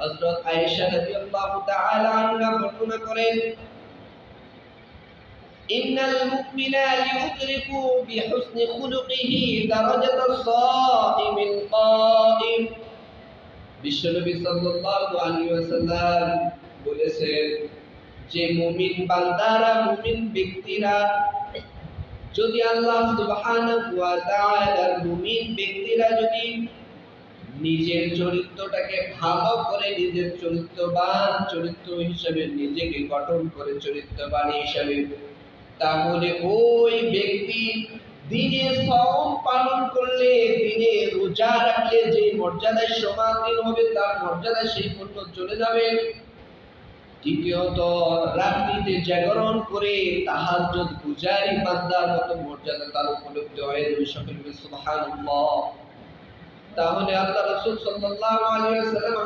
হযরত আয়েশা রাদিয়াল্লাহু তাআলা আনহা বর্ণনা করেন, ইন্নাল মুমিনা লিউদরিকু বিহুসনি খুলুকিহি দারাজাতাস সাইমিল কাইম। বিশ্বনবী সাল্লাল্লাহু আলাইহি ওয়াসাল্লাম বলেছেন যে মুমিন বান্দারা, মুমিন ব্যক্তিরা যদি আল্লাহ সুবহানাহু ওয়া তাআলার মুমিন ব্যক্তিরা যদি নিজের চরিত্রটাকে ভালো করে, নিজের চরিত্র হিসেবে নিজেকে গঠন করে চরিত্রবান হিসেবে, তাহলে ওই ব্যক্তি দিনে সাওম পালন করলে, দিনে রোজা রাখলে যে মর্যাদায় সমাধীন হবে তার মর্যাদা সেই পর্যন্ত চলে যাবে। দ্বিতীয়ত রাত্রিতে জাগরণ করে তাহাজ্জুদ গুজারি বান্দার মতো মর্যাদা তার উপলব্ধি হয়। সকলে সুবহানাল্লাহ। তাহলে আল্লাহ রাসূল সাল্লাল্লাহু আলাইহি ওয়াসাল্লাম